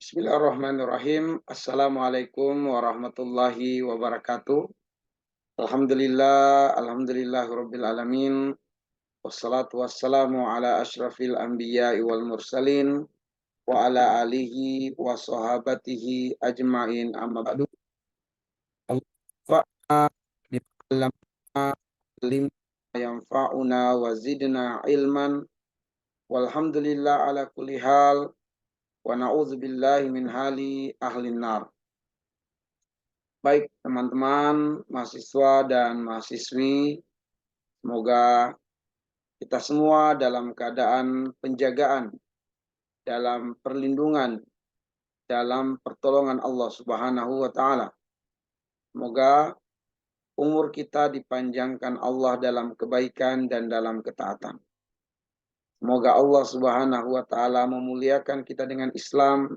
Bismillahirrahmanirrahim. Assalamualaikum warahmatullahi wabarakatuh. Alhamdulillahirabbil alamin. Wassalatu wassalamu ala asyrafil anbiya'i wal mursalin wa ala alihi wa sahabatihi ajmain, amma ba'du. Allahumma bima 'allamtana yanfa'una wa zidna ilman. Walhamdulillah ala kulli hal wa na'udzubillahi min hali ahlin nar. Baik teman-teman, mahasiswa dan mahasiswi, semoga kita semua dalam keadaan penjagaan, dalam perlindungan, dalam pertolongan Allah Subhanahu wa Ta'ala. Semoga umur kita dipanjangkan Allah dalam kebaikan dan dalam ketaatan. Semoga Allah Subhanahu wa Ta'ala memuliakan kita dengan Islam,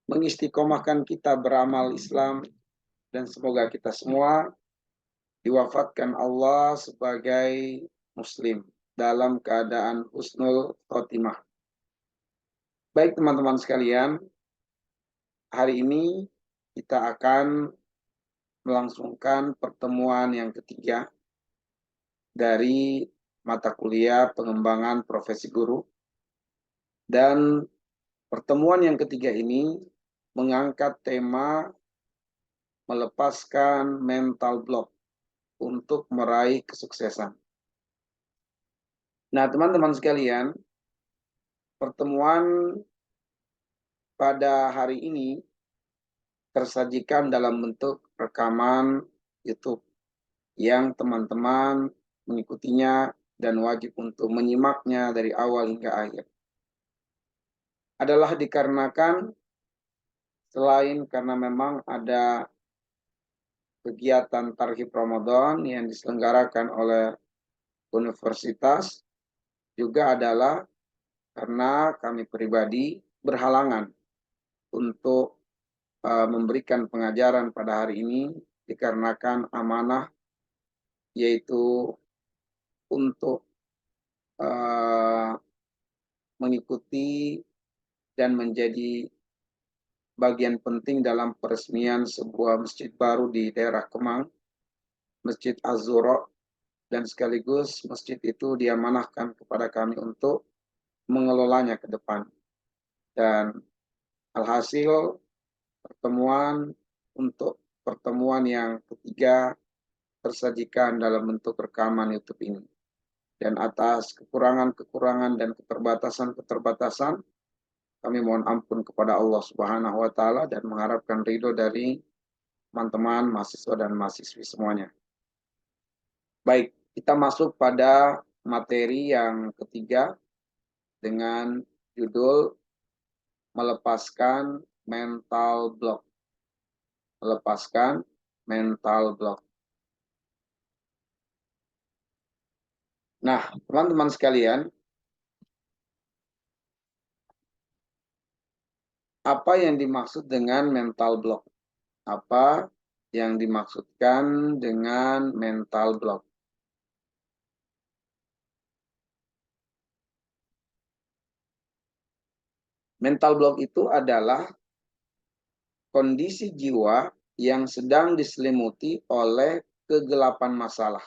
mengistiqomahkan kita beramal Islam, dan semoga kita semua diwafatkan Allah sebagai muslim dalam keadaan husnul khotimah. Baik teman-teman sekalian, hari ini kita akan melangsungkan pertemuan yang ketiga dari mata kuliah pengembangan profesi guru. Dan pertemuan yang ketiga ini mengangkat tema melepaskan mental block untuk meraih kesuksesan. Nah, teman-teman sekalian, pertemuan pada hari ini tersajikan dalam bentuk rekaman YouTube yang teman-teman mengikutinya dan wajib untuk menyimaknya dari awal hingga akhir. Adalah dikarenakan selain karena memang ada kegiatan Tarhib Ramadan yang diselenggarakan oleh universitas, juga adalah karena kami pribadi berhalangan untuk memberikan pengajaran pada hari ini dikarenakan amanah, yaitu untuk mengikuti dan menjadi bagian penting dalam peresmian sebuah masjid baru di daerah Kemang, Masjid Az-Zura, dan sekaligus masjid itu diamanahkan kepada kami untuk mengelolanya ke depan. Dan alhasil pertemuan yang ketiga tersajikan dalam bentuk rekaman YouTube ini. Dan atas kekurangan-kekurangan dan keterbatasan-keterbatasan, kami mohon ampun kepada Allah Subhanahu wa Ta'ala dan mengharapkan ridho dari teman-teman, mahasiswa dan mahasiswi semuanya. Baik, kita masuk pada materi yang ketiga dengan judul melepaskan mental block. Melepaskan mental block. Nah, teman-teman sekalian, apa yang dimaksud dengan mental block? Apa yang dimaksudkan dengan mental block? Mental block itu adalah kondisi jiwa yang sedang diselimuti oleh kegelapan masalah.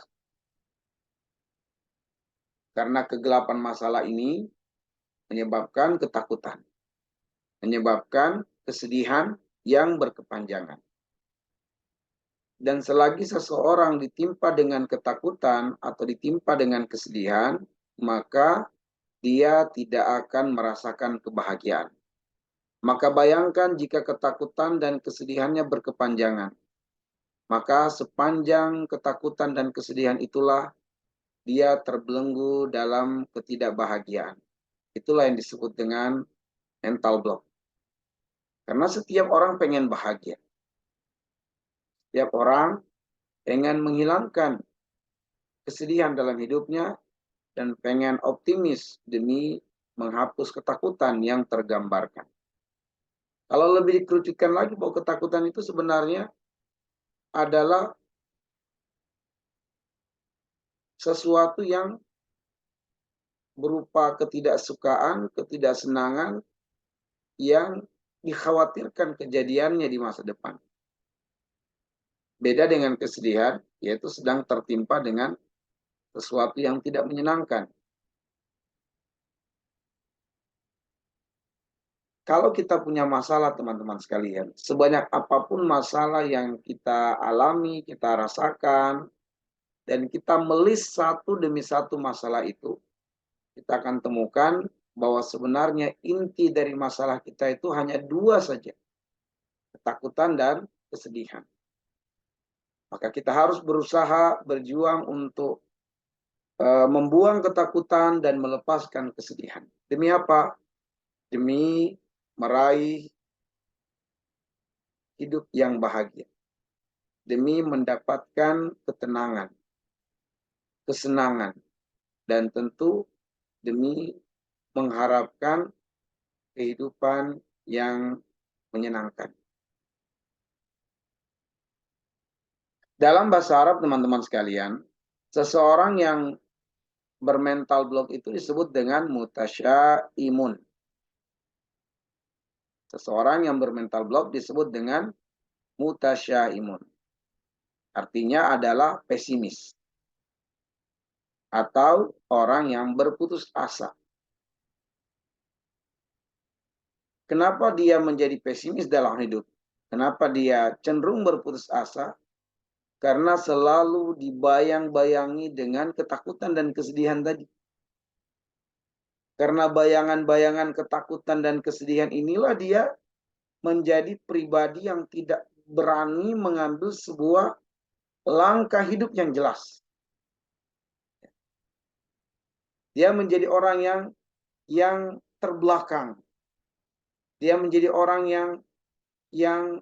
Karena kegelapan masalah ini menyebabkan ketakutan, menyebabkan kesedihan yang berkepanjangan. Dan selagi seseorang ditimpa dengan ketakutan atau ditimpa dengan kesedihan, maka dia tidak akan merasakan kebahagiaan. Maka bayangkan jika ketakutan dan kesedihannya berkepanjangan. Maka sepanjang ketakutan dan kesedihan itulah dia terbelenggu dalam ketidakbahagiaan. Itulah yang disebut dengan mental block. Karena setiap orang pengen bahagia. Setiap orang pengen menghilangkan kesedihan dalam hidupnya dan pengen optimis demi menghapus ketakutan yang tergambarkan. Kalau lebih dikerucutkan lagi bahwa ketakutan itu sebenarnya adalah sesuatu yang berupa ketidaksukaan, ketidaksenangan yang dikhawatirkan kejadiannya di masa depan. Beda dengan kesedihan, yaitu sedang tertimpa dengan sesuatu yang tidak menyenangkan. Kalau kita punya masalah, teman-teman sekalian, sebanyak apapun masalah yang kita alami, kita rasakan, dan kita melis satu demi satu masalah itu, kita akan temukan bahwa sebenarnya inti dari masalah kita itu hanya dua saja, ketakutan dan kesedihan. Maka kita harus berusaha berjuang untuk membuang ketakutan dan melepaskan kesedihan. Demi apa? Demi meraih hidup yang bahagia. Demi mendapatkan ketenangan, kesenangan, dan tentu demi mengharapkan kehidupan yang menyenangkan. Dalam bahasa Arab, teman-teman sekalian, seseorang yang bermental block itu disebut dengan mutasyaimun. Seseorang yang bermental block disebut dengan mutasyaimun. Artinya adalah pesimis. Atau orang yang berputus asa. Kenapa dia menjadi pesimis dalam hidup? Kenapa dia cenderung berputus asa? Karena selalu dibayang-bayangi dengan ketakutan dan kesedihan tadi. Karena bayangan-bayangan ketakutan dan kesedihan inilah dia menjadi pribadi yang tidak berani mengambil sebuah langkah hidup yang jelas. Dia menjadi orang yang terbelakang. Dia menjadi orang yang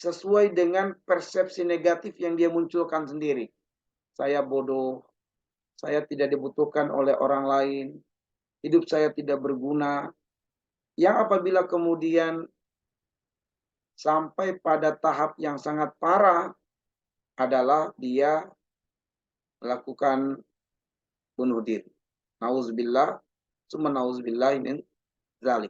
sesuai dengan persepsi negatif yang dia munculkan sendiri. Saya bodoh, saya tidak dibutuhkan oleh orang lain, hidup saya tidak berguna. Yang apabila kemudian sampai pada tahap yang sangat parah adalah dia melakukan bunuh diri. Nauzubillah, summa nauzubillah min dzalik.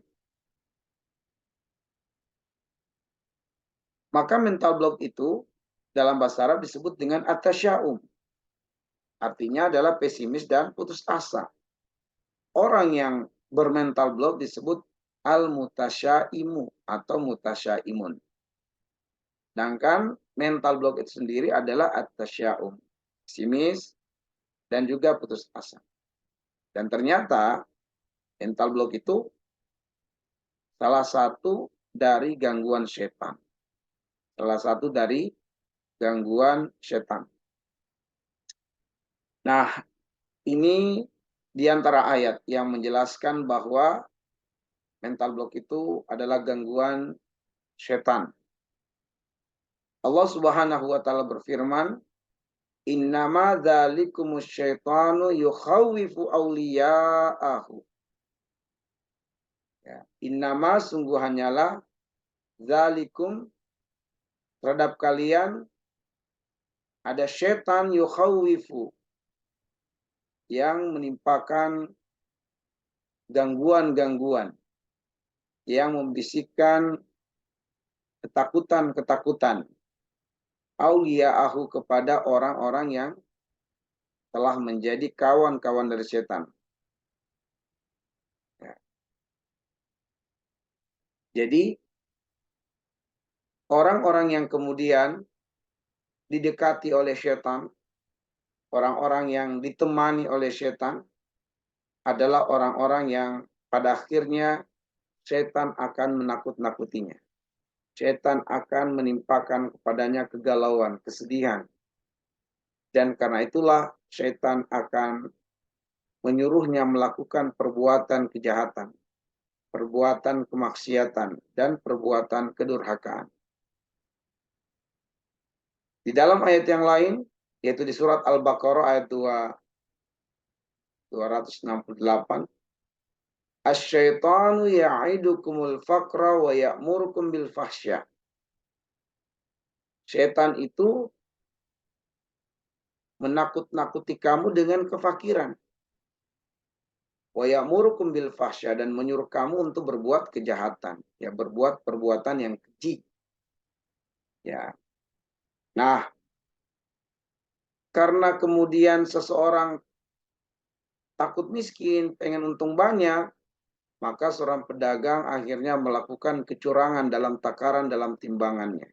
Maka mental block itu dalam bahasa Arab disebut dengan at-tasya'um. Artinya adalah pesimis dan putus asa. Orang yang bermental block disebut al-mutasyaimu atau mutasyaimun. Sedangkan mental block itu sendiri adalah at-tasya'um. Pesimis dan juga putus asa. Dan ternyata mental block itu salah satu dari gangguan setan. Salah satu dari gangguan setan. Nah, ini di antara ayat yang menjelaskan bahwa mental block itu adalah gangguan setan. Allah Subhanahu wa taala berfirman, "Innama dzalikumus syaitanu yukhawwifu awliya'ahu." Ya, innama sungguh hanyalah dzalikum terhadap kalian ada setan yukhawwifu yang menimpakan gangguan-gangguan, yang membisikkan ketakutan-ketakutan auliya'ahu kepada orang-orang yang telah menjadi kawan-kawan dari setan. Ya. Jadi orang-orang yang kemudian didekati oleh setan, orang-orang yang ditemani oleh setan adalah orang-orang yang pada akhirnya setan akan menakut-nakutinya. Setan akan menimpakan kepadanya kegalauan, kesedihan. Dan karena itulah setan akan menyuruhnya melakukan perbuatan kejahatan, perbuatan kemaksiatan, dan perbuatan kedurhakaan. Di dalam ayat yang lain, yaitu di surat Al-Baqarah ayat 268, "Asy-syaitanu ya'idukumul faqra wa ya'murukum bil fahsya." Setan itu menakut-nakuti kamu dengan kefakiran. wa ya'murukum bil fahsya, dan menyuruh kamu untuk berbuat kejahatan, ya, berbuat perbuatan yang keji. Ya. Nah, karena kemudian seseorang takut miskin, pengen untung banyak, maka seorang pedagang akhirnya melakukan kecurangan dalam takaran, dalam timbangannya.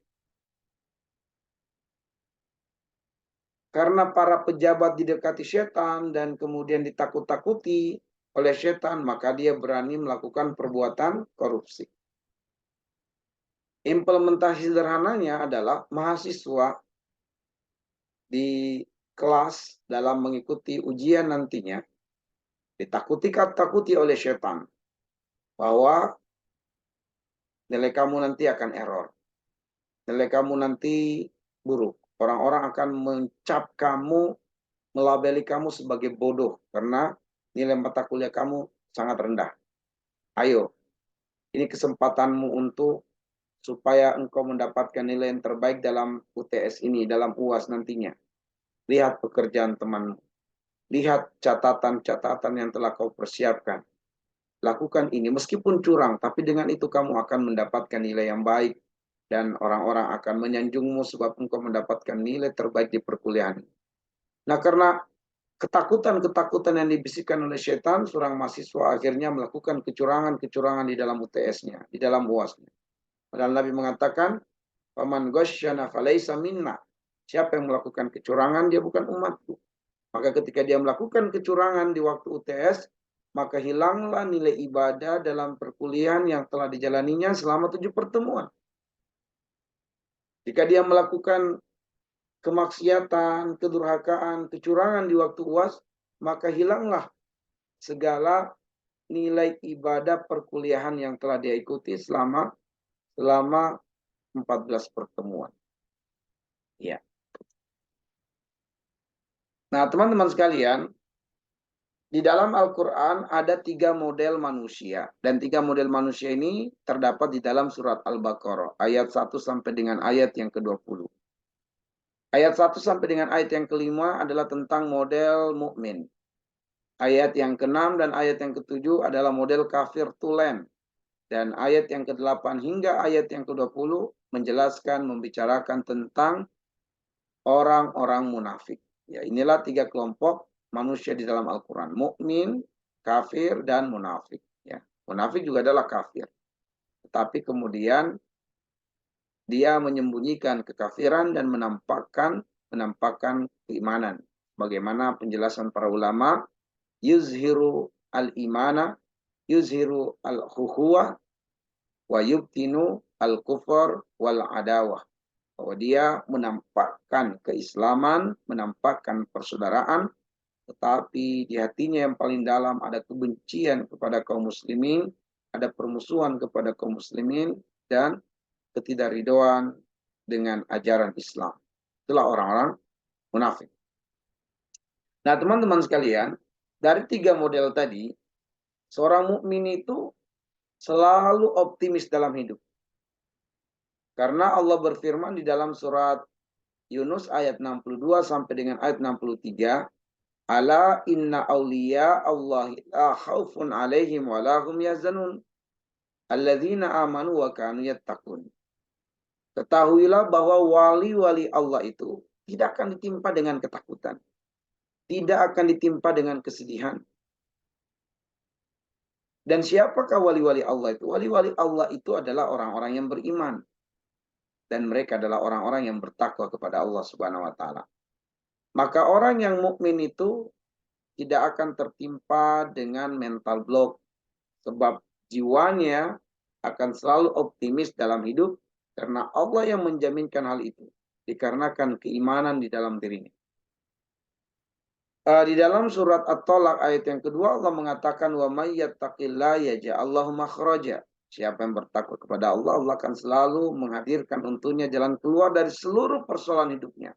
Karena para pejabat didekati setan dan kemudian ditakut-takuti oleh setan, maka dia berani melakukan perbuatan korupsi. Implementasi sederhananya adalah mahasiswa di kelas dalam mengikuti ujian nantinya ditakuti oleh setan bahwa nilai kamu nanti akan error, nilai kamu nanti buruk. Orang-orang akan mencap kamu, melabeli kamu sebagai bodoh karena nilai mata kuliah kamu sangat rendah. Ayo, ini kesempatanmu untuk supaya engkau mendapatkan nilai yang terbaik dalam UTS ini, dalam UAS nantinya. Lihat pekerjaan temanmu. Lihat catatan-catatan yang telah kau persiapkan. Lakukan ini meskipun curang, tapi dengan itu kamu akan mendapatkan nilai yang baik. Dan orang-orang akan menyanjungmu sebab engkau mendapatkan nilai terbaik di perkuliahan. Nah, karena ketakutan-ketakutan yang dibisikkan oleh setan, seorang mahasiswa akhirnya melakukan kecurangan-kecurangan di dalam UTS-nya, di dalam UAS-nya. Padahal Nabi mengatakan, "Faman ghasyana falaysa minna." Siapa yang melakukan kecurangan, dia bukan umatku. Maka ketika dia melakukan kecurangan di waktu UTS, maka hilanglah nilai ibadah dalam perkuliahan yang telah dijalaninya selama 7 pertemuan. Jika dia melakukan kemaksiatan, kedurhakaan, kecurangan di waktu UAS, maka hilanglah segala nilai ibadah perkuliahan yang telah dia ikuti selama 14 pertemuan. Ya. Nah, teman-teman sekalian, di dalam Al-Quran ada 3 model manusia. Dan 3 model manusia ini terdapat di dalam surat Al-Baqarah. Ayat 1 sampai dengan ayat yang ke-20. Ayat 1 sampai dengan ayat yang ke-5 adalah tentang model mukmin. Ayat yang ke-6 dan ayat yang ke-7 adalah model kafir tulen. Dan ayat yang ke-8 hingga ayat yang ke-20 menjelaskan, membicarakan tentang orang-orang munafik. Ya, inilah 3 kelompok manusia di dalam Al-Quran. Mukmin, kafir, dan munafik. Ya, munafik juga adalah kafir. Tetapi kemudian dia menyembunyikan kekafiran dan menampakkan keimanan. Bagaimana penjelasan para ulama, yuzhiru al-imana, yuzhiru al-khuhuwah, wa yubtinu al-kufur wal-adawah. Bahwa dia menampakkan keislaman, menampakkan persaudaraan, tetapi di hatinya yang paling dalam ada kebencian kepada kaum muslimin, ada permusuhan kepada kaum muslimin, dan ketidakridhoan dengan ajaran Islam. Itulah orang-orang munafik. Nah, teman-teman sekalian, dari 3 model tadi, seorang mukmin itu selalu optimis dalam hidup. Karena Allah berfirman di dalam surat Yunus ayat 62 sampai dengan ayat 63, "Ala inna awliya Allahi la khaufun alaihim wa lahum yahzanun, alladzina amanu wa kanu yattaqun." Ketahuilah bahwa wali-wali Allah itu tidak akan ditimpa dengan ketakutan, tidak akan ditimpa dengan kesedihan. Dan siapakah wali-wali Allah itu? Wali-wali Allah itu adalah orang-orang yang beriman. Dan mereka adalah orang-orang yang bertakwa kepada Allah Subhanahu wa taala. Maka orang yang mukmin itu tidak akan tertimpa dengan mental block, sebab jiwanya akan selalu optimis dalam hidup karena Allah yang menjaminkan hal itu, dikarenakan keimanan di dalam dirinya. Di dalam surat At-Tolak ayat yang kedua Allah mengatakan, wa may yattaqillah yaj'al lahu makhraja. Siapa yang bertakwa kepada Allah, Allah akan selalu menghadirkan untuknya jalan keluar dari seluruh persoalan hidupnya.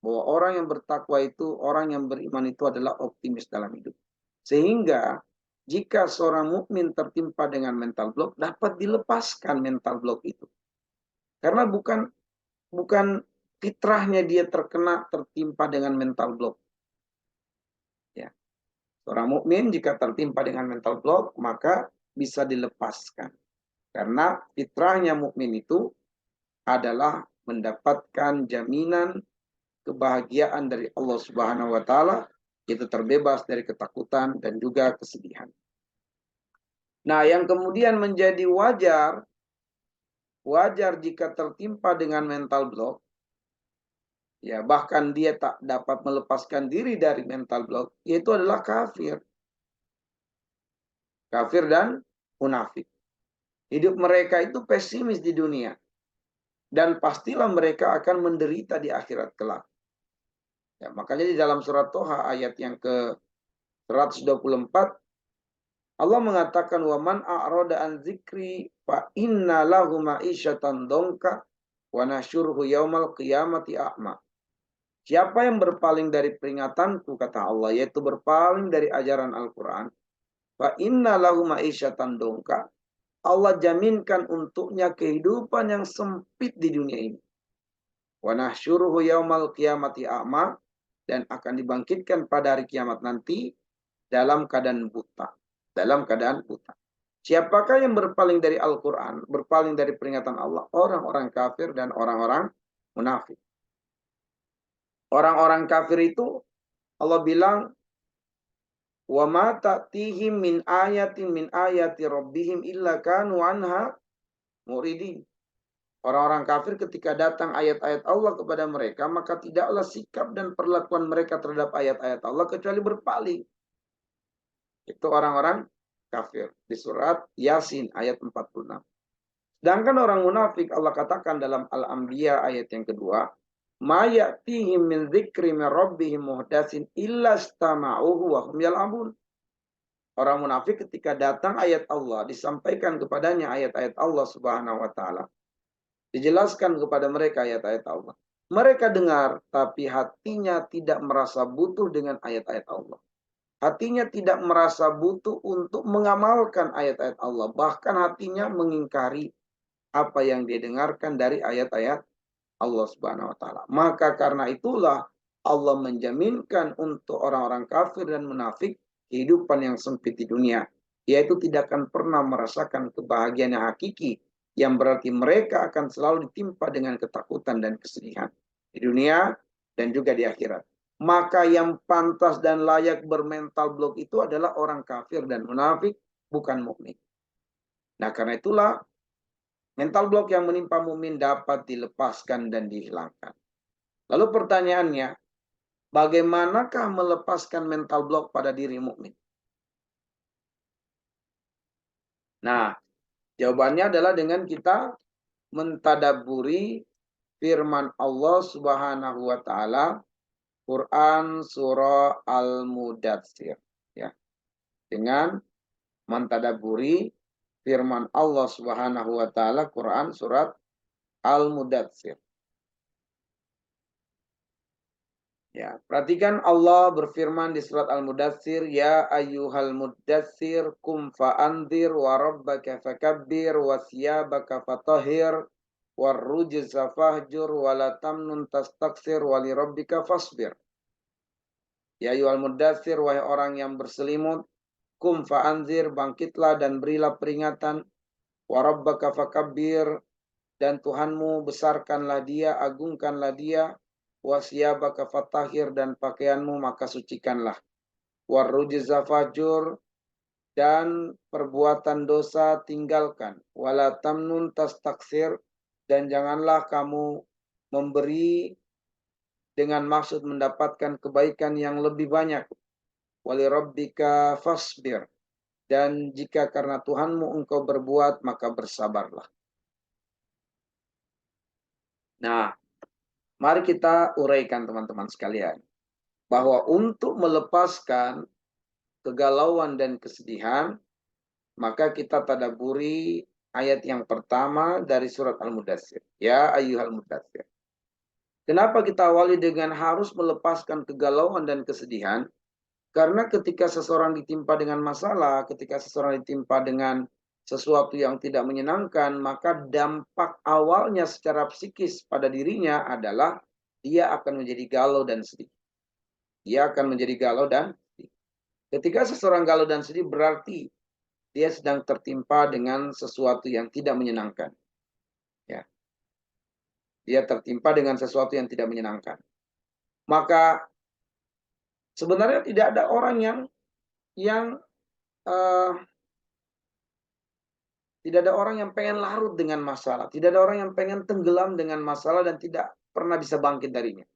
Bahwa orang yang bertakwa itu, orang yang beriman itu adalah optimis dalam hidup. Sehingga jika seorang mukmin tertimpa dengan mental block, dapat dilepaskan mental block itu. Karena bukan fitrahnya dia tertimpa dengan mental block. Ya. Orang mukmin jika tertimpa dengan mental block maka bisa dilepaskan. Karena fitrahnya mukmin itu adalah mendapatkan jaminan kebahagiaan dari Allah Subhanahu wa taala, itu terbebas dari ketakutan dan juga kesedihan. Nah, yang kemudian menjadi wajar jika tertimpa dengan mental block, ya bahkan dia tak dapat melepaskan diri dari mental block, yaitu adalah kafir. Kafir dan munafik. Hidup mereka itu pesimis di dunia. Dan pastilah mereka akan menderita di akhirat kelak. Ya, makanya di dalam surat Toha ayat yang ke-124, Allah mengatakan, وَمَنْ أَعْرَضَ عَنْ ذِكْرِي فَإِنَّ لَهُ مَعِيشَةً ضَنْكًا وَنَحْشُرُهُ يَوْمَ الْقِيَامَةِ أَعْمَى. Siapa yang berpaling dari peringatanku, kata Allah, yaitu berpaling dari ajaran Al-Quran, فَإِنَّ لَهُ مَعِيشَةً ضَنْكًا, Allah jaminkan untuknya kehidupan yang sempit di dunia ini. Wa nahsyuruhu yaumal qiyamati a'ma, dan akan dibangkitkan pada hari kiamat nanti dalam keadaan buta. Dalam keadaan buta. Siapakah yang berpaling dari Al-Quran, berpaling dari peringatan Allah? Orang-orang kafir dan orang-orang munafik. Orang-orang kafir itu Allah bilang, wa ma ta'tihim min ayatin min ayati rabbihim illa kanu anha muridin. Orang-orang kafir ketika datang ayat-ayat Allah kepada mereka, maka tidaklah sikap dan perlakuan mereka terhadap ayat-ayat Allah kecuali berpaling. Itu orang-orang kafir. Di surat Yasin ayat 46. Sedangkan orang munafik Allah katakan dalam Al-Anbiya ayat yang kedua, ma ya'tihim min dzikri min rabbihim muhdatsin illa istama'uhu wa hum yal'abun. Orang munafik ketika datang ayat Allah, disampaikan kepadanya ayat-ayat Allah Subhanahu wa taala, dijelaskan kepada mereka ayat-ayat Allah. Mereka dengar, tapi hatinya tidak merasa butuh dengan ayat-ayat Allah. Hatinya tidak merasa butuh untuk mengamalkan ayat-ayat Allah. Bahkan hatinya mengingkari apa yang dia dengarkan dari ayat-ayat Allah Subhanahu wa taala. Maka karena itulah Allah menjaminkan untuk orang-orang kafir dan munafik kehidupan yang sempit di dunia, yaitu tidak akan pernah merasakan kebahagiaan yang hakiki, yang berarti mereka akan selalu ditimpa dengan ketakutan dan kesedihan di dunia dan juga di akhirat. Maka yang pantas dan layak bermental block itu adalah orang kafir dan munafik, bukan mukmin. Nah, karena itulah mental block yang menimpa mukmin dapat dilepaskan dan dihilangkan. Lalu pertanyaannya, bagaimanakah melepaskan mental block pada diri mukmin? Nah, jawabannya adalah dengan kita mentadaburi firman Allah Subhanahu wa taala Quran surah Al-Mudatsir, ya. Dengan mentadaburi firman Allah Subhanahu wa taala Quran surat Al-Mudatsir. Ya, perhatikan Allah berfirman di surat Al-Mudatsir, ya ayyuhal mudatsir kum fa'andzir wa rabbaka fakabbir wa siyabaka fatahhir war rujza fahjur wa la tamnun tastaksir wa li rabbika fasbir. Ya ayyuhal mudatsir, wahai orang yang berselimut, kum fa'andzir, bangkitlah dan berilah peringatan, wa rabbaka fakabbir, dan Tuhanmu besarkanlah dia, agungkanlah dia, wasiyabaka fatahhir, dan pakaianmu maka sucikanlah, warrujza fajur, dan perbuatan dosa tinggalkan, wala tamnun tastaksir, dan janganlah kamu memberi dengan maksud mendapatkan kebaikan yang lebih banyak, wali rabbika fasbir, dan jika karena Tuhanmu engkau berbuat maka bersabarlah. Nah, mari kita uraikan teman-teman sekalian, bahwa untuk melepaskan kegalauan dan kesedihan, maka kita tadaburi ayat yang pertama dari surat Al-Mudatsir. Ya ayyuhal mudatsir. Kenapa kita awali dengan harus melepaskan kegalauan dan kesedihan? Karena ketika seseorang ditimpa dengan masalah, ketika seseorang ditimpa dengan sesuatu yang tidak menyenangkan, maka dampak awalnya secara psikis pada dirinya adalah dia akan menjadi galau dan sedih. Dia akan menjadi galau dan sedih. Ketika seseorang galau dan sedih berarti dia sedang tertimpa dengan sesuatu yang tidak menyenangkan. Ya, dia tertimpa dengan sesuatu yang tidak menyenangkan. Maka sebenarnya tidak ada orang yang eh, tidak ada orang yang pengen larut dengan masalah, tidak ada orang yang pengen tenggelam dengan masalah dan tidak pernah bisa bangkit darinya.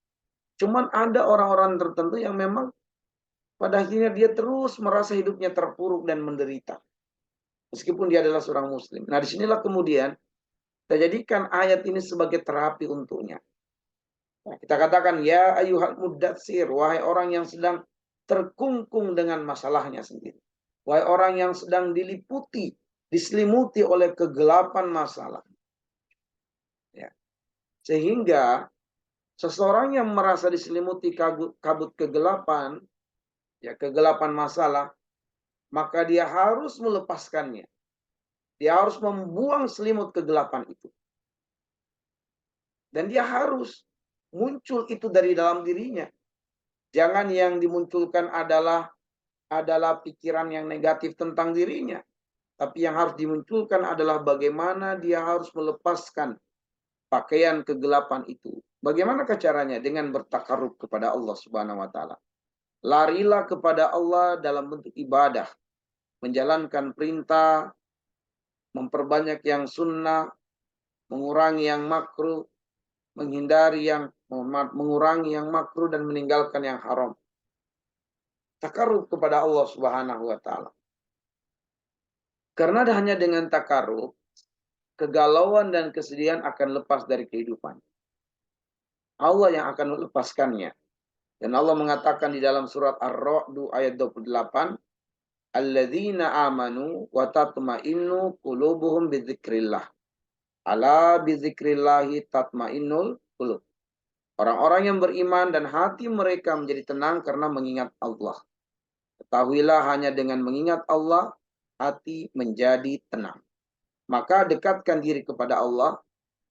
Cuman ada orang-orang tertentu yang memang pada akhirnya dia terus merasa hidupnya terpuruk dan menderita. Meskipun dia adalah seorang muslim. Nah, disinilah kemudian kita jadikan ayat ini sebagai terapi untuknya. Nah, kita katakan, ya ayuhal muddatsir, wahai orang yang sedang terkungkung dengan masalahnya sendiri. Wahai orang yang sedang diliputi, diselimuti oleh kegelapan masalah. Ya. Sehingga seseorang yang merasa diselimuti kabut kegelapan, ya kegelapan masalah, maka dia harus melepaskannya. Dia harus membuang selimut kegelapan itu. Dan dia harus muncul itu dari dalam dirinya. Jangan yang dimunculkan adalah pikiran yang negatif tentang dirinya. Tapi yang harus dimunculkan adalah bagaimana dia harus melepaskan pakaian kegelapan itu. Bagaimana caranya? Dengan bertakarub kepada Allah Subhanahu wa taala. Larilah kepada Allah dalam bentuk ibadah, menjalankan perintah, memperbanyak yang sunnah, mengurangi yang makruh, mengurangi yang makruh dan meninggalkan yang haram. Takarub kepada Allah Subhanahu wa taala. Karena hanya dengan takarub, kegalauan dan kesedihan akan lepas dari kehidupan. Allah yang akan melepaskannya. Dan Allah mengatakan di dalam surat Ar-Ra'd ayat 28, alladzina amanu wa tatma'innu qulubuhum bidzikrillah. Ala bidzikrillahi tatma'innul qulub. Orang-orang yang beriman dan hati mereka menjadi tenang karena mengingat Allah. Ketahuilah hanya dengan mengingat Allah, hati menjadi tenang. Maka dekatkan diri kepada Allah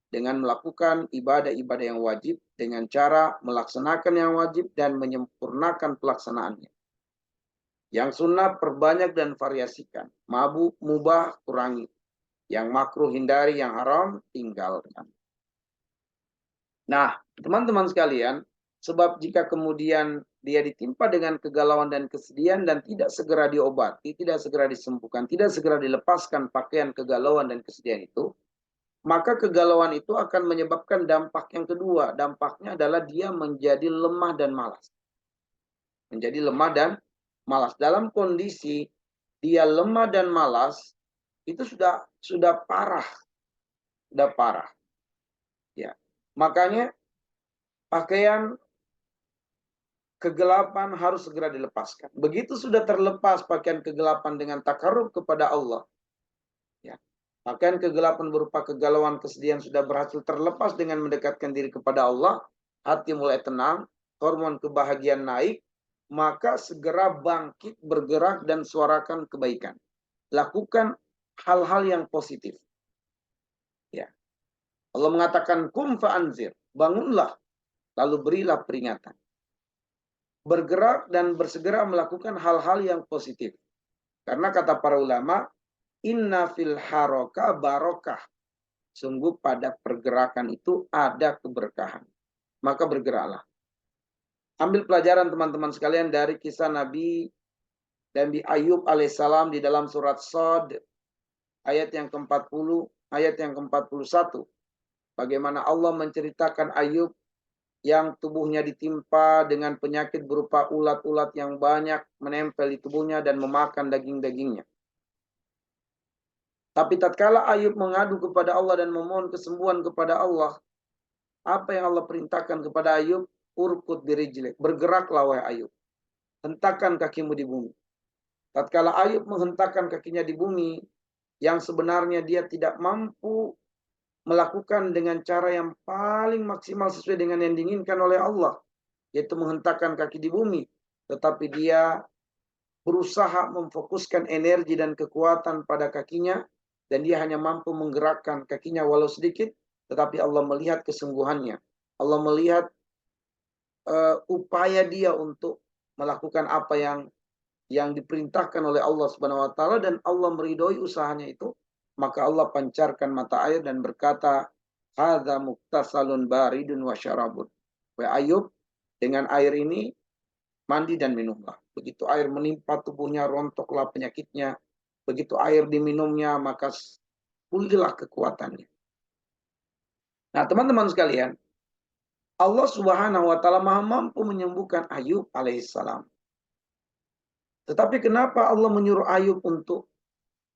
dengan melakukan ibadah-ibadah yang wajib, dengan cara melaksanakan yang wajib dan menyempurnakan pelaksanaannya. Yang sunnah perbanyak dan variasikan. Mubah kurangi. Yang makruh hindari, yang haram tinggalkan. Nah, teman-teman sekalian, sebab jika kemudian dia ditimpa dengan kegalauan dan kesedihan dan tidak segera diobati, tidak segera disembuhkan, tidak segera dilepaskan pakaian kegalauan dan kesedihan itu, maka kegalauan itu akan menyebabkan dampak yang kedua. Dampaknya adalah dia menjadi lemah dan malas. Menjadi lemah dan malas. Dalam kondisi dia lemah dan malas, itu sudah parah. Sudah parah. Ya. Makanya pakaian kegelapan harus segera dilepaskan. Begitu sudah terlepas pakaian kegelapan dengan takarub kepada Allah, ya, pakaian kegelapan berupa kegalauan, kesedihan sudah berhasil terlepas dengan mendekatkan diri kepada Allah, hati mulai tenang, hormon kebahagiaan naik, maka segera bangkit, bergerak dan suarakan kebaikan. Lakukan hal-hal yang positif. Ya. Allah mengatakan kum fa'anzir, bangunlah lalu berilah peringatan. Bergerak dan bersegera melakukan hal-hal yang positif. Karena kata para ulama, inna fil haroka barokah. Sungguh pada pergerakan itu ada keberkahan. Maka bergeraklah. Ambil pelajaran teman-teman sekalian dari kisah Nabi dan di Ayub alaihissalam di dalam surat Shad ayat yang ke-40, ayat yang ke-41. Bagaimana Allah menceritakan Ayub yang tubuhnya ditimpa dengan penyakit berupa ulat-ulat yang banyak menempel di tubuhnya dan memakan daging-dagingnya. Tapi tatkala Ayub mengadu kepada Allah dan memohon kesembuhan kepada Allah, apa yang Allah perintahkan kepada Ayub? Urkut birijlik, bergeraklah wahai Ayub. Hentakkan kakimu di bumi. Tatkala Ayub menghentakkan kakinya di bumi, yang sebenarnya dia tidak mampu melakukan dengan cara yang paling maksimal sesuai dengan yang diinginkan oleh Allah, yaitu menghentakkan kaki di bumi. Tetapi dia berusaha memfokuskan energi dan kekuatan pada kakinya, dan dia hanya mampu menggerakkan kakinya walau sedikit, tetapi Allah melihat kesungguhannya. Allah melihat upaya dia untuk melakukan apa yang yang diperintahkan oleh Allah Subhanahu wa taala dan Allah meridhoi usahanya itu, maka Allah pancarkan mata air dan berkata, "Hadza muktasalun baridun wa syarabun." Wahai Ayub, dengan air ini mandi dan minumlah. Begitu air menimpa tubuhnya, rontoklah penyakitnya. Begitu air diminumnya, maka pulihlah kekuatannya. Nah, teman-teman sekalian, Allah Subhanahu wa taala Maha mampu menyembuhkan Ayub alaihissalam. Tetapi kenapa Allah menyuruh Ayub untuk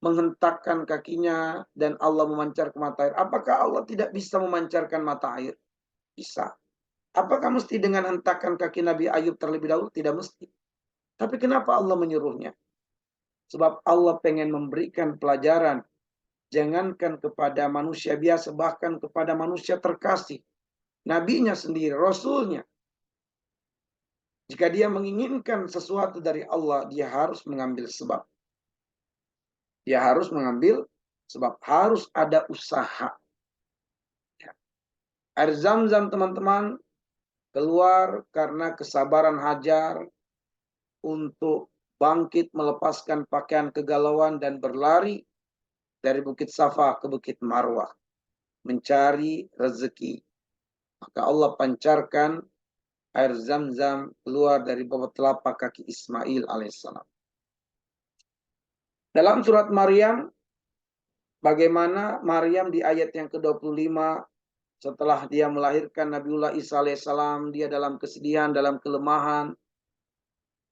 menghentakkan kakinya dan Allah memancarkan mata air? Apakah Allah tidak bisa memancarkan mata air? Bisa. Apakah mesti dengan hentakan kaki Nabi Ayub terlebih dahulu? Tidak mesti. Tapi kenapa Allah menyuruhnya? Sebab Allah pengen memberikan pelajaran. Jangankan kepada manusia biasa, bahkan kepada manusia terkasih. Nabinya sendiri, Rasulnya. Jika dia menginginkan sesuatu dari Allah, dia harus mengambil sebab. Dia harus mengambil sebab. Harus ada usaha. Air Zam-Zam, teman-teman, keluar karena kesabaran Hajar untuk bangkit melepaskan pakaian kegalauan dan berlari dari Bukit Safa ke Bukit Marwah mencari rezeki. Maka Allah pancarkan air Zam-Zam keluar dari bawah telapak kaki Ismail alaihissalam. Dalam surat Maryam, bagaimana Maryam di ayat yang ke-25 setelah dia melahirkan Nabiullah Isa alaihissalam, dia dalam kesedihan, dalam kelemahan,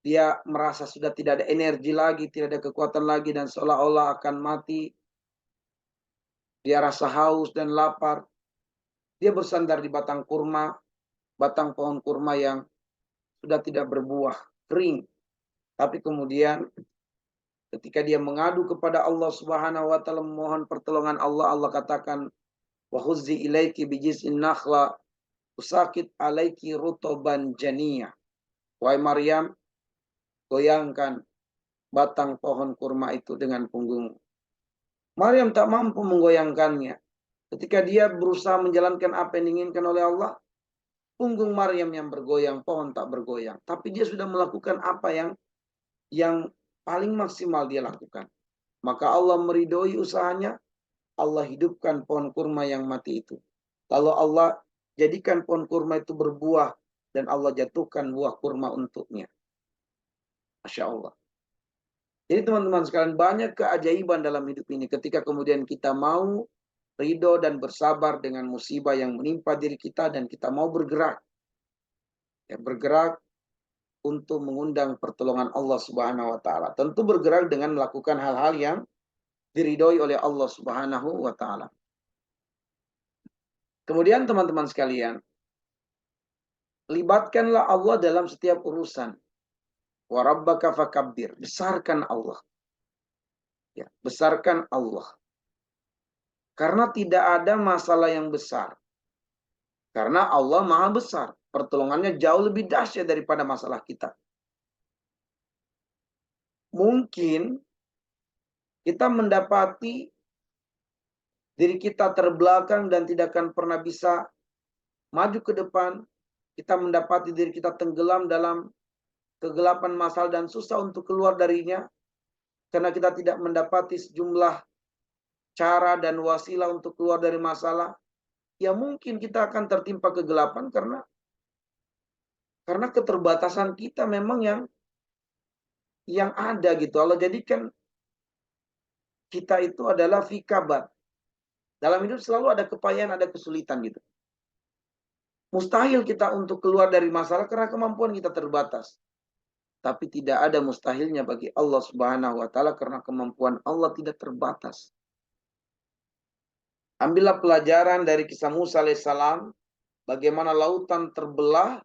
dia merasa sudah tidak ada energi lagi, tidak ada kekuatan lagi, dan seolah-olah akan mati. Dia rasa haus dan lapar. Dia bersandar di batang kurma, batang pohon kurma yang sudah tidak berbuah, kering. Tapi kemudian ketika dia mengadu kepada Allah Subhanahu wa taala, memohon pertolongan Allah, Allah katakan, "Wa huzzi ilaiki bijiz'in nakhla usakit alaiki rutoban janiyah." Wahai Maryam, goyangkan batang pohon kurma itu dengan punggungmu. Maryam tak mampu menggoyangkannya. Ketika dia berusaha menjalankan apa yang diinginkan oleh Allah, punggung Maryam yang bergoyang, pohon tak bergoyang. Tapi dia sudah melakukan apa yang paling maksimal dia lakukan. Maka Allah meridhoi usahanya, Allah hidupkan pohon kurma yang mati itu. Lalu Allah jadikan pohon kurma itu berbuah dan Allah jatuhkan buah kurma untuknya. Masya Allah. Jadi teman-teman sekalian, banyak keajaiban dalam hidup ini ketika kemudian kita mau ridho dan bersabar dengan musibah yang menimpa diri kita dan kita mau bergerak. Ya, bergerak untuk mengundang pertolongan Allah Subhanahu wa taala. Tentu bergerak dengan melakukan hal-hal yang diridhoi oleh Allah Subhanahu wa taala. Kemudian teman-teman sekalian, libatkanlah Allah dalam setiap urusan. Wa rabbaka fakabbir. Besarkan Allah. Ya, besarkan Allah. Karena tidak ada masalah yang besar. Karena Allah Maha Besar. Pertolongannya jauh lebih dahsyat daripada masalah kita. Mungkin kita mendapati diri kita terbelakang dan tidak akan pernah bisa maju ke depan. Kita mendapati diri kita tenggelam dalam kegelapan masalah dan susah untuk keluar darinya. Karena kita tidak mendapati sejumlah cara dan wasilah untuk keluar dari masalah. Ya mungkin kita akan tertimpa kegelapan karena keterbatasan kita memang yang ada gitu. Allah jadikan kita itu adalah fikabat. Dalam hidup selalu ada kepayahan, ada kesulitan gitu. Mustahil kita untuk keluar dari masalah karena kemampuan kita terbatas. Tapi tidak ada mustahilnya bagi Allah Subhanahu wa taala karena kemampuan Allah tidak terbatas. Ambillah pelajaran dari kisah Musa alaihissalam, bagaimana lautan terbelah,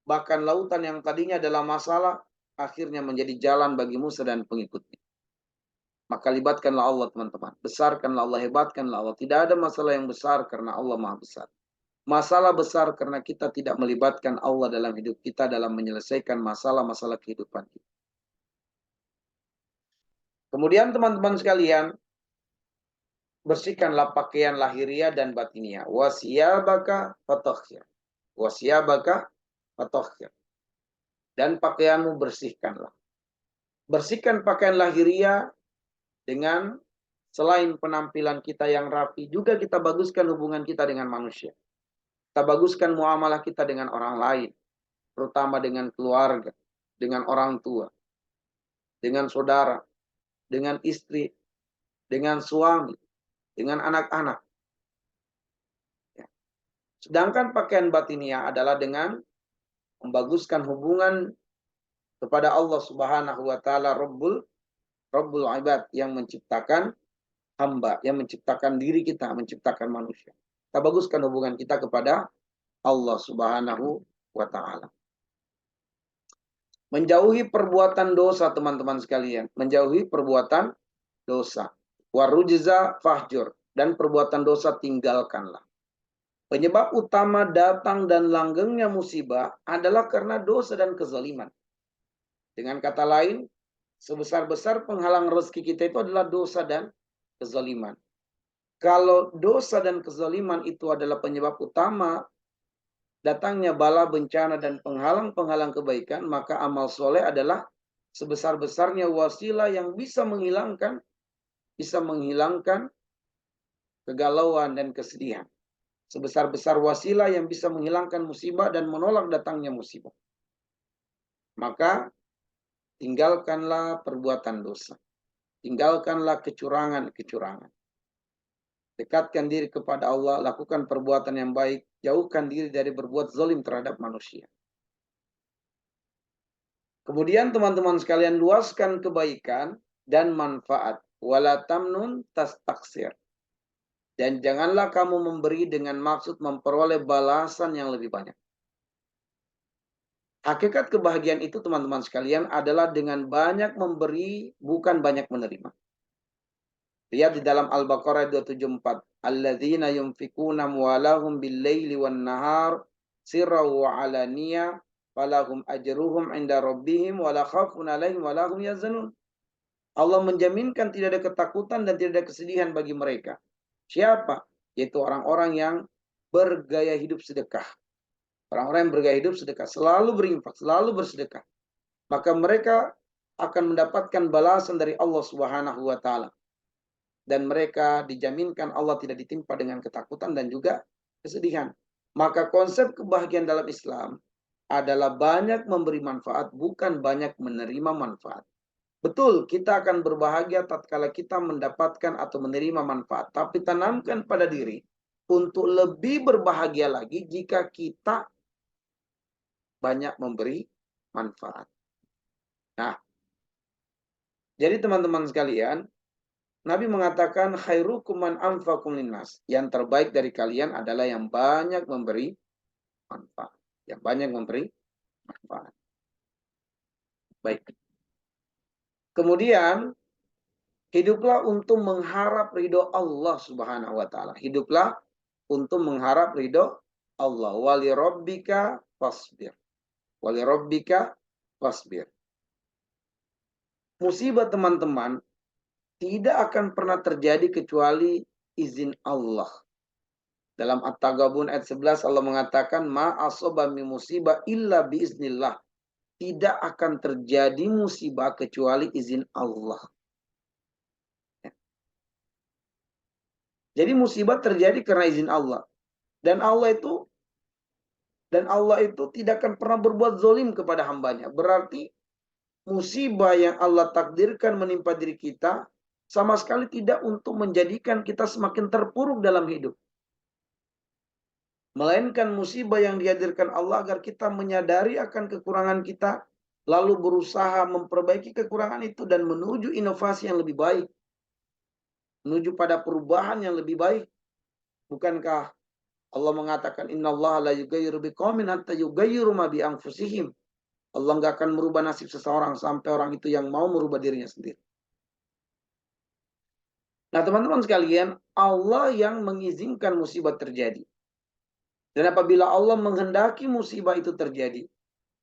bahkan lautan yang tadinya adalah masalah, akhirnya menjadi jalan bagi Musa dan pengikutnya. Maka libatkanlah Allah teman-teman. Besarkanlah Allah, hebatkanlah Allah. Tidak ada masalah yang besar karena Allah Maha Besar. Masalah besar karena kita tidak melibatkan Allah dalam hidup kita dalam menyelesaikan masalah-masalah kehidupan kita. Kemudian teman-teman sekalian, bersihkanlah pakaian lahiriah dan batiniah. Wasiyabaka fatahhir. Wasiyabaka fatahhir. Dan pakaianmu bersihkanlah. Bersihkan pakaian lahiriah dengan selain penampilan kita yang rapi, juga kita baguskan hubungan kita dengan manusia. Kita baguskan muamalah kita dengan orang lain, terutama dengan keluarga, dengan orang tua, dengan saudara, dengan istri, dengan suami, dengan anak-anak. Sedangkan pakaian batiniah adalah dengan membaguskan hubungan kepada Allah Subhanahu wa taala, Rabbul Ibad, yang menciptakan hamba, yang menciptakan diri kita, menciptakan manusia. Kita baguskan hubungan kita kepada Allah Subhanahu wa taala. Menjauhi perbuatan dosa, teman-teman sekalian. Menjauhi perbuatan dosa. Warujza fahjur. Dan perbuatan dosa tinggalkanlah. Penyebab utama datang dan langgengnya musibah adalah karena dosa dan kezaliman. Dengan kata lain, sebesar-besar penghalang rezeki kita itu adalah dosa dan kezaliman. Kalau dosa dan kezaliman itu adalah penyebab utama datangnya bala, bencana, dan penghalang-penghalang kebaikan, maka amal soleh adalah sebesar-besarnya wasilah yang bisa menghilangkan kegalauan dan kesedihan. Sebesar-besar wasilah yang bisa menghilangkan musibah dan menolak datangnya musibah. Maka tinggalkanlah perbuatan dosa. Tinggalkanlah kecurangan-kecurangan. Dekatkan diri kepada Allah, lakukan perbuatan yang baik, jauhkan diri dari berbuat zalim terhadap manusia. Kemudian teman-teman sekalian, luaskan kebaikan dan manfaat. Wala tamnun tastaksir. Dan janganlah kamu memberi dengan maksud memperoleh balasan yang lebih banyak. Hakikat kebahagiaan itu, teman-teman sekalian, adalah dengan banyak memberi, bukan banyak menerima. Lihat di dalam Al-Baqarah 274. Alladzina yunfikuna amwalahum bil-laili wan-nahar sirran wa alaniyah falahum ajruhum 'inda rabbihim wa la khaufun 'alaihim wa la hum yahzanun. Allah menjaminkan tidak ada ketakutan dan tidak ada kesedihan bagi mereka. Siapa? Yaitu orang-orang yang bergaya hidup sedekah. Orang-orang yang bergaya hidup sedekah, selalu berinfak, selalu bersedekah. Maka mereka akan mendapatkan balasan dari Allah Subhanahu wa taala. Dan mereka dijaminkan Allah tidak ditimpa dengan ketakutan dan juga kesedihan. Maka konsep kebahagiaan dalam Islam adalah banyak memberi manfaat, bukan banyak menerima manfaat. Betul, kita akan berbahagia tatkala kita mendapatkan atau menerima manfaat. Tapi tanamkan pada diri untuk lebih berbahagia lagi jika kita banyak memberi manfaat. Nah, jadi teman-teman sekalian, Nabi mengatakan khairukum man anfaqum linnas. Yang terbaik dari kalian adalah yang banyak memberi manfaat. Yang banyak memberi manfaat. Baik. Kemudian, hiduplah untuk mengharap ridho Allah Subhanahu wa taala. Hiduplah untuk mengharap ridho Allah. Wali rabbika fasbir. Wali rabbika fasbir. Musibah, teman-teman, tidak akan pernah terjadi kecuali izin Allah. Dalam At-Taghabun ayat 11 Allah mengatakan ma asaba min musibah illa biiznillah. Tidak akan terjadi musibah kecuali izin Allah. Jadi musibah terjadi karena izin Allah. Dan Allah itu tidak akan pernah berbuat zalim kepada hambanya. Berarti musibah yang Allah takdirkan menimpa diri kita sama sekali tidak untuk menjadikan kita semakin terpuruk dalam hidup. Melainkan musibah yang dihadirkan Allah agar kita menyadari akan kekurangan kita, lalu berusaha memperbaiki kekurangan itu dan menuju inovasi yang lebih baik. Menuju pada perubahan yang lebih baik. Bukankah Allah mengatakan innallaha la yughayyiru biqaumin hatta yughayyiru ma bi anfusihim. Allah enggak akan merubah nasib seseorang sampai orang itu yang mau merubah dirinya sendiri. Nah, teman-teman sekalian, Allah yang mengizinkan musibah terjadi. Dan apabila Allah menghendaki musibah itu terjadi,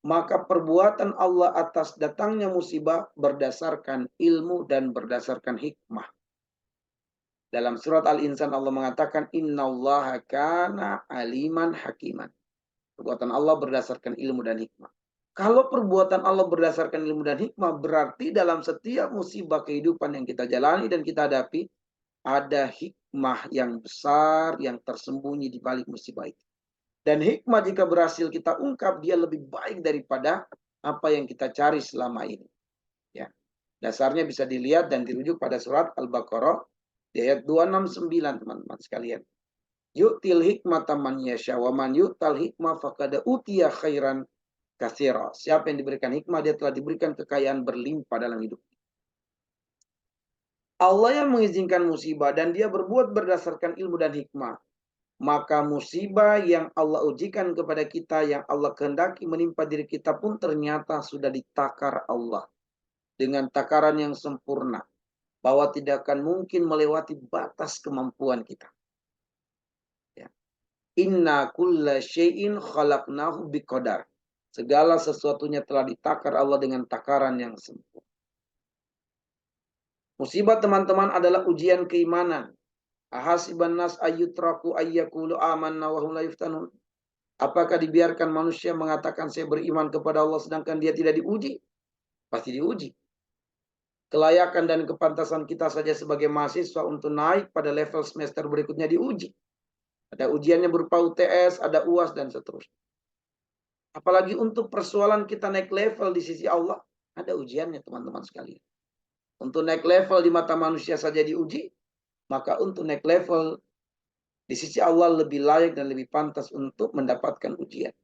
maka perbuatan Allah atas datangnya musibah berdasarkan ilmu dan berdasarkan hikmah. Dalam surat Al-Insan Allah mengatakan innallaha kana aliman hakiman. Perbuatan Allah berdasarkan ilmu dan hikmah. Kalau perbuatan Allah berdasarkan ilmu dan hikmah, berarti dalam setiap musibah kehidupan yang kita jalani dan kita hadapi, ada hikmah yang besar yang tersembunyi di balik musibah itu. Dan hikmah jika berhasil kita ungkap, dia lebih baik daripada apa yang kita cari selama ini. Ya. Dasarnya bisa dilihat dan dirujuk pada surat Al-Baqarah di ayat 269, teman-teman sekalian. Yu'til hikmata man yasha wa man yu'tal hikmah faqad utiya khairan katsira. Siapa yang diberikan hikmah, dia telah diberikan kekayaan berlimpah dalam hidup. Allah yang mengizinkan musibah dan dia berbuat berdasarkan ilmu dan hikmah. Maka musibah yang Allah ujikan kepada kita, yang Allah kehendaki menimpa diri kita pun ternyata sudah ditakar Allah dengan takaran yang sempurna, bahwa tidak akan mungkin melewati batas kemampuan kita. Ya. Inna kulla syai'in khalaqnahu biqadar. Segala sesuatunya telah ditakar Allah dengan takaran yang sempurna. Musibah, teman-teman, adalah ujian keimanan. Ahasiban nas ayyutraku ayyakulu amanna wa hum la yuftanun. Apakah dibiarkan manusia mengatakan saya beriman kepada Allah sedangkan dia tidak diuji? Pasti diuji. Kelayakan dan kepantasan kita saja sebagai mahasiswa untuk naik pada level semester berikutnya diuji. Ada ujiannya berupa UTS, ada UAS, dan seterusnya. Apalagi untuk persoalan kita naik level di sisi Allah, ada ujiannya, teman-teman sekalian. Untuk naik level di mata manusia saja diuji, maka untuk naik level di sisi Allah lebih layak dan lebih pantas untuk mendapatkan ujian.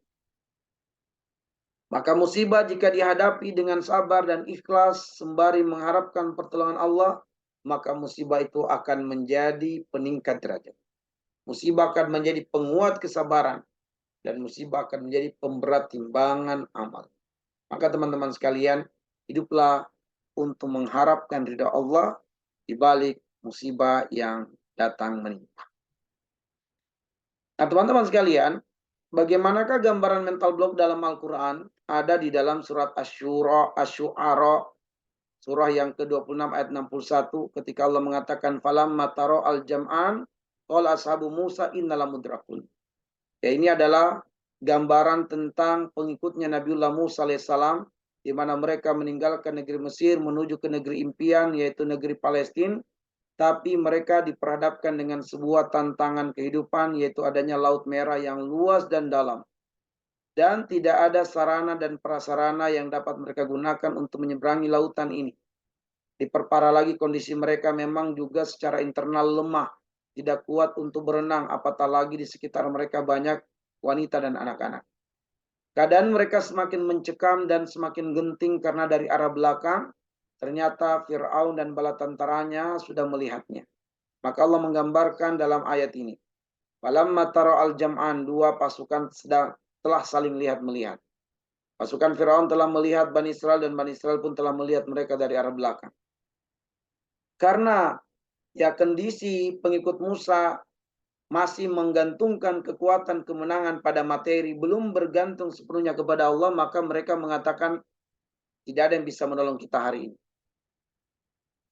Maka musibah jika dihadapi dengan sabar dan ikhlas sembari mengharapkan pertolongan Allah, maka musibah itu akan menjadi peningkat derajat. Musibah akan menjadi penguat kesabaran dan musibah akan menjadi pemberat timbangan amal. Maka teman-teman sekalian, hiduplah untuk mengharapkan ridha Allah di balik musibah yang datang menimpa. Nah, teman-teman sekalian, bagaimanakah gambaran mental block dalam Al-Quran? Ada di dalam surat Asy-Syu'ara, surah yang ke-26 ayat 61, ketika Allah mengatakan falamma taro al-jam'an qala ashabu Musa innal mudrakun. Ya, ini adalah gambaran tentang pengikutnya Nabiullah Musa alaihissalam, di mana mereka meninggalkan negeri Mesir menuju ke negeri impian, yaitu negeri Palestina. Tapi mereka diperhadapkan dengan sebuah tantangan kehidupan, yaitu adanya Laut Merah yang luas dan dalam. Dan tidak ada sarana dan prasarana yang dapat mereka gunakan untuk menyeberangi lautan ini. Diperparah lagi kondisi mereka memang juga secara internal lemah, tidak kuat untuk berenang, apatah lagi di sekitar mereka banyak wanita dan anak-anak. Keadaan mereka semakin mencekam dan semakin genting karena dari arah belakang, ternyata Fir'aun dan bala tentaranya sudah melihatnya. Maka Allah menggambarkan dalam ayat ini. Falamma tara al-jam'an, dua pasukan telah saling lihat-melihat. Pasukan Firaun telah melihat Bani Israel dan Bani Israel pun telah melihat mereka dari arah belakang. Karena ya kondisi pengikut Musa masih menggantungkan kekuatan kemenangan pada materi, belum bergantung sepenuhnya kepada Allah, maka mereka mengatakan tidak ada yang bisa menolong kita hari ini.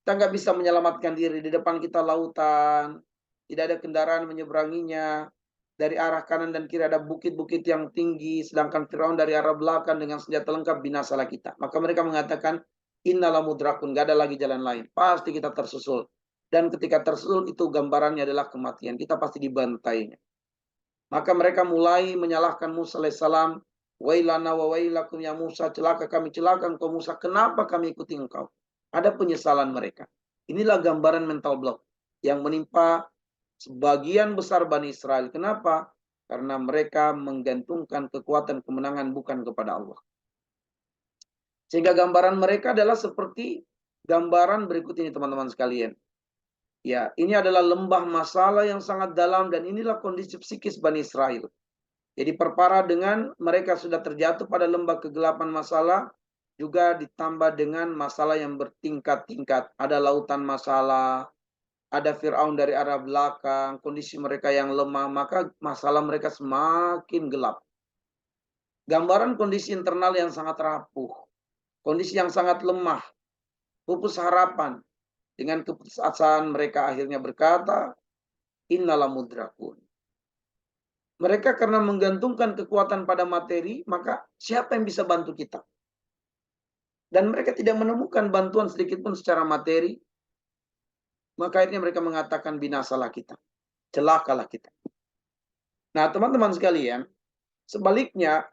Kita nggak bisa menyelamatkan diri, di depan kita lautan, tidak ada kendaraan menyeberanginya. Dari arah kanan dan kiri ada bukit-bukit yang tinggi, sedangkan Firaun dari arah belakang dengan senjata lengkap, binasalah kita. Maka mereka mengatakan, innalah mudrakun, gak ada lagi jalan lain. Pasti kita tersusul. Dan ketika tersusul itu gambarannya adalah kematian. Kita pasti dibantainya. Maka mereka mulai menyalahkan Musa alaihissalam. Wailana wa wailakum ya Musa, celaka kami, celaka engkau Musa. Kenapa kami ikuti engkau? Ada penyesalan mereka. Inilah gambaran mental block yang menimpa sebagian besar Bani Israel. Kenapa? Karena mereka menggantungkan kekuatan kemenangan bukan kepada Allah. Sehingga gambaran mereka adalah seperti gambaran berikut ini, teman-teman sekalian. Ya, ini adalah lembah masalah yang sangat dalam dan inilah kondisi psikis Bani Israel. Jadi perparah dengan mereka sudah terjatuh pada lembah kegelapan masalah, juga ditambah dengan masalah yang bertingkat-tingkat. Ada lautan masalah, ada Fir'aun dari arah belakang, kondisi mereka yang lemah, maka masalah mereka semakin gelap. Gambaran kondisi internal yang sangat rapuh, kondisi yang sangat lemah, pupus harapan. Dengan keputusasaan mereka akhirnya berkata, innalah mudrakun. Mereka karena menggantungkan kekuatan pada materi, maka siapa yang bisa bantu kita? Dan mereka tidak menemukan bantuan sedikit pun secara materi, maka akhirnya mereka mengatakan binasalah kita, celakalah kita. Nah, teman-teman sekalian, sebaliknya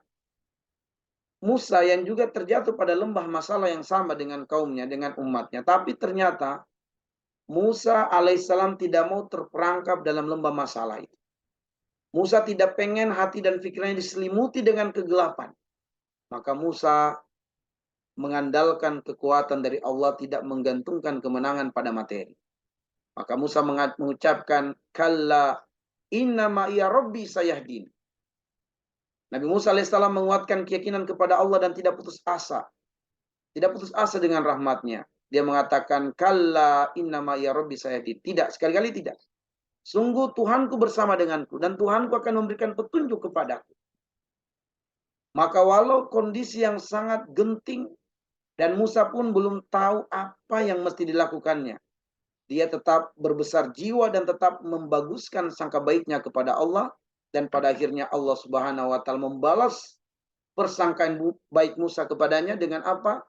Musa yang juga terjatuh pada lembah masalah yang sama dengan kaumnya, dengan umatnya. Tapi ternyata Musa alaihissalam tidak mau terperangkap dalam lembah masalah itu. Musa tidak pengen hati dan pikirannya diselimuti dengan kegelapan. Maka Musa mengandalkan kekuatan dari Allah, tidak menggantungkan kemenangan pada materi. Maka Musa mengucapkan, Kalla inna ma'iya rabbi sayahdin. Nabi Musa alaihissalam menguatkan keyakinan kepada Allah dan tidak putus asa. Tidak putus asa dengan rahmatnya. Dia mengatakan, Kalla inna ma'iya rabbi sayahdin. Tidak, sekali-kali tidak. Sungguh Tuhanku bersama denganku dan Tuhanku akan memberikan petunjuk kepadaku. Maka walau kondisi yang sangat genting dan Musa pun belum tahu apa yang mesti dilakukannya, dia tetap berbesar jiwa dan tetap membaguskan sangka baiknya kepada Allah. Dan pada akhirnya Allah Subhanahu wa taala membalas persangkaan baik Musa kepadanya dengan apa?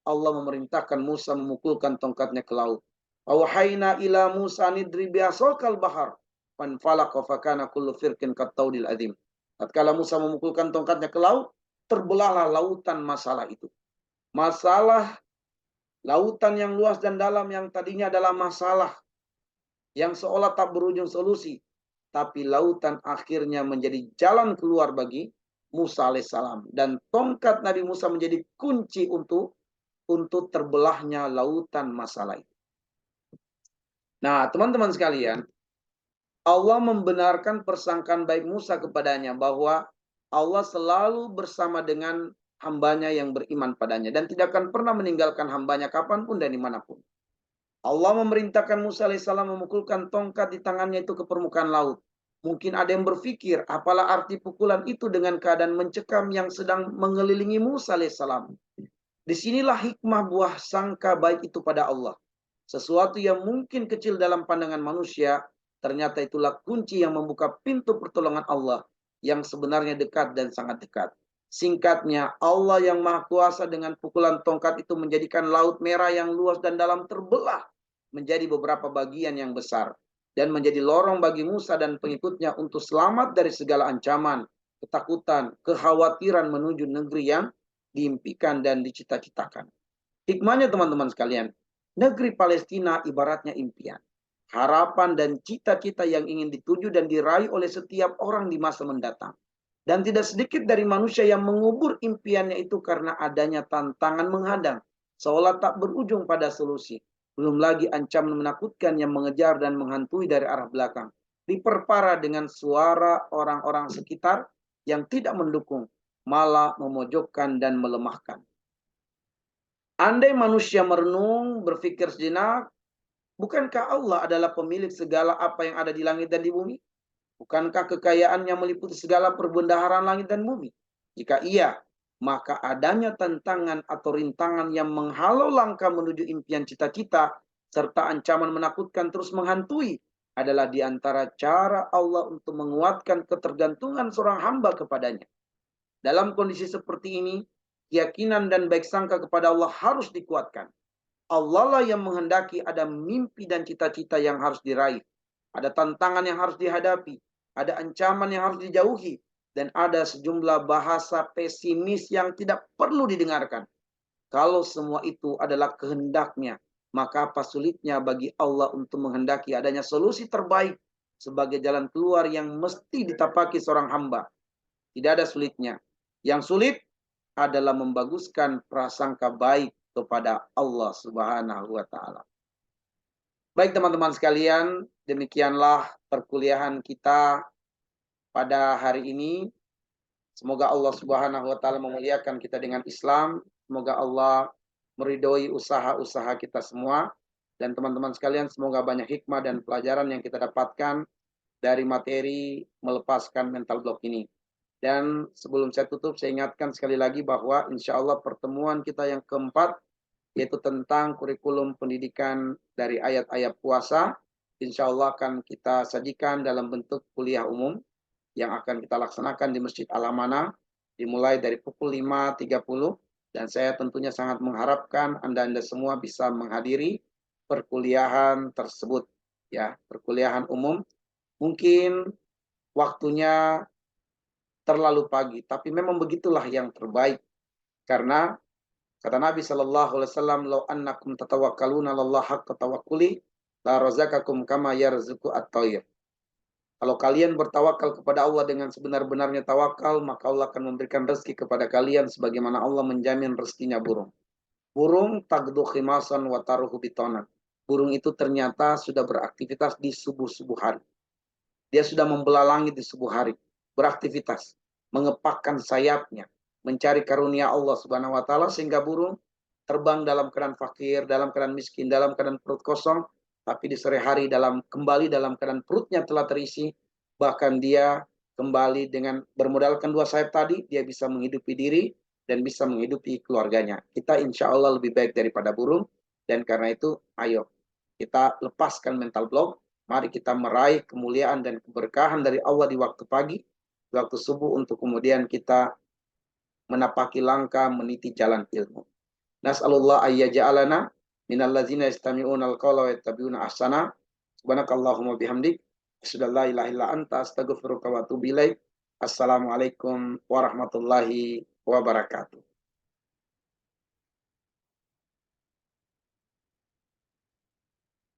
Allah memerintahkan Musa memukulkan tongkatnya ke laut. Awhayna ila Musa nidri biasokal bahar fanfalaqa fakana kullu firqin kattaudil adim. Tatkala Musa memukulkan tongkatnya ke laut, terbelahlah lautan masalah itu. Masalah lautan yang luas dan dalam yang tadinya adalah masalah yang seolah tak berujung solusi, tapi lautan akhirnya menjadi jalan keluar bagi Musa alaihissalam, dan tongkat Nabi Musa menjadi kunci untuk terbelahnya lautan masalah itu. Nah, teman-teman sekalian, Allah membenarkan persangkaan baik Musa kepadanya bahwa Allah selalu bersama dengan hambanya yang beriman padanya dan tidak akan pernah meninggalkan hambanya kapanpun dan dimanapun. Allah memerintahkan Musa alaihissalam memukulkan tongkat di tangannya itu ke permukaan laut. Mungkin ada yang berpikir, apalah arti pukulan itu dengan keadaan mencekam yang sedang mengelilingi Musa alaihissalam. Disinilah hikmah buah sangka baik itu pada Allah. Sesuatu yang mungkin kecil dalam pandangan manusia, ternyata itulah kunci yang membuka pintu pertolongan Allah yang sebenarnya dekat dan sangat dekat. Singkatnya, Allah yang Maha Kuasa dengan pukulan tongkat itu menjadikan Laut Merah yang luas dan dalam terbelah menjadi beberapa bagian yang besar dan menjadi lorong bagi Musa dan pengikutnya untuk selamat dari segala ancaman, ketakutan, kekhawatiran menuju negeri yang diimpikan dan dicita-citakan. Hikmahnya teman-teman sekalian, negeri Palestina ibaratnya impian, harapan dan cita-cita yang ingin dituju dan diraih oleh setiap orang di masa mendatang. Dan tidak sedikit dari manusia yang mengubur impiannya itu karena adanya tantangan menghadang, seolah tak berujung pada solusi. Belum lagi ancaman menakutkan yang mengejar dan menghantui dari arah belakang. Diperparah dengan suara orang-orang sekitar yang tidak mendukung, malah memojokkan dan melemahkan. Andai manusia merenung, berpikir sejenak, bukankah Allah adalah pemilik segala apa yang ada di langit dan di bumi? Bukankah kekayaannya meliputi segala perbendaharaan langit dan bumi? Jika iya, maka adanya tantangan atau rintangan yang menghalau langkah menuju impian cita-cita, serta ancaman menakutkan terus menghantui, adalah di antara cara Allah untuk menguatkan ketergantungan seorang hamba kepadanya. Dalam kondisi seperti ini, keyakinan dan baik sangka kepada Allah harus dikuatkan. Allah lah yang menghendaki ada mimpi dan cita-cita yang harus diraih. Ada tantangan yang harus dihadapi. Ada ancaman yang harus dijauhi. Dan ada sejumlah bahasa pesimis yang tidak perlu didengarkan. Kalau semua itu adalah kehendaknya, maka apa sulitnya bagi Allah untuk menghendaki adanya solusi terbaik sebagai jalan keluar yang mesti ditapaki seorang hamba. Tidak ada sulitnya. Yang sulit adalah membaguskan prasangka baik kepada Allah Subhanahu wa taala. Baik teman-teman sekalian, demikianlah perkuliahan kita pada hari ini. Semoga Allah Subhanahu wa taala memuliakan kita dengan Islam. Semoga Allah meridhoi usaha-usaha kita semua. Dan teman-teman sekalian, semoga banyak hikmah dan pelajaran yang kita dapatkan dari materi melepaskan mental block ini. Dan sebelum saya tutup, saya ingatkan sekali lagi bahwa insya Allah pertemuan kita yang keempat, yaitu tentang kurikulum pendidikan dari ayat-ayat puasa, insya Allah akan kita sajikan dalam bentuk kuliah umum. yang akan kita laksanakan di Masjid Al-Amanah dimulai dari pukul 5.30 dan saya tentunya sangat mengharapkan Anda-anda semua bisa menghadiri perkuliahan tersebut ya, perkuliahan umum. Mungkin waktunya terlalu pagi, tapi memang begitulah yang terbaik karena kata Nabi Shallallahu Alaihi Wasallam, "Lau annakum tatawakkaluna Allah haqqa tawakkuli, la razaqakum kama yarzuqu at-tayr." Kalau kalian bertawakal kepada Allah dengan sebenar-benarnya tawakal, maka Allah akan memberikan rezeki kepada kalian sebagaimana Allah menjamin rezekinya burung. Burung tagdu khimasan wa taruhu bitonan. Burung itu ternyata sudah beraktivitas di subuh-subuh hari. Dia sudah membelah langit di subuh hari, beraktivitas, mengepakkan sayapnya, mencari karunia Allah Subhanahu wa taala sehingga burung terbang dalam keadaan fakir, dalam keadaan miskin, dalam keadaan perut kosong, tapi di sore hari kembali dalam keadaan perutnya telah terisi, bahkan dia kembali dengan bermodalkan dua sayap tadi, dia bisa menghidupi diri dan bisa menghidupi keluarganya. Kita insya Allah lebih baik daripada burung, dan karena itu ayo kita lepaskan mental block. Mari kita meraih kemuliaan dan keberkahan dari Allah di waktu pagi, di waktu subuh untuk kemudian kita menapaki langkah meniti jalan ilmu. Nas'alullah ayyaja'alana minallazina yastami'una al-qawla wa yattabi'una ahsana. Subhanakallahumma bihamdik, asyhadu an la ilaha illa anta, astaghfiruka wa atubu ilaik. Assalamualaikum warahmatullahi wabarakatuh.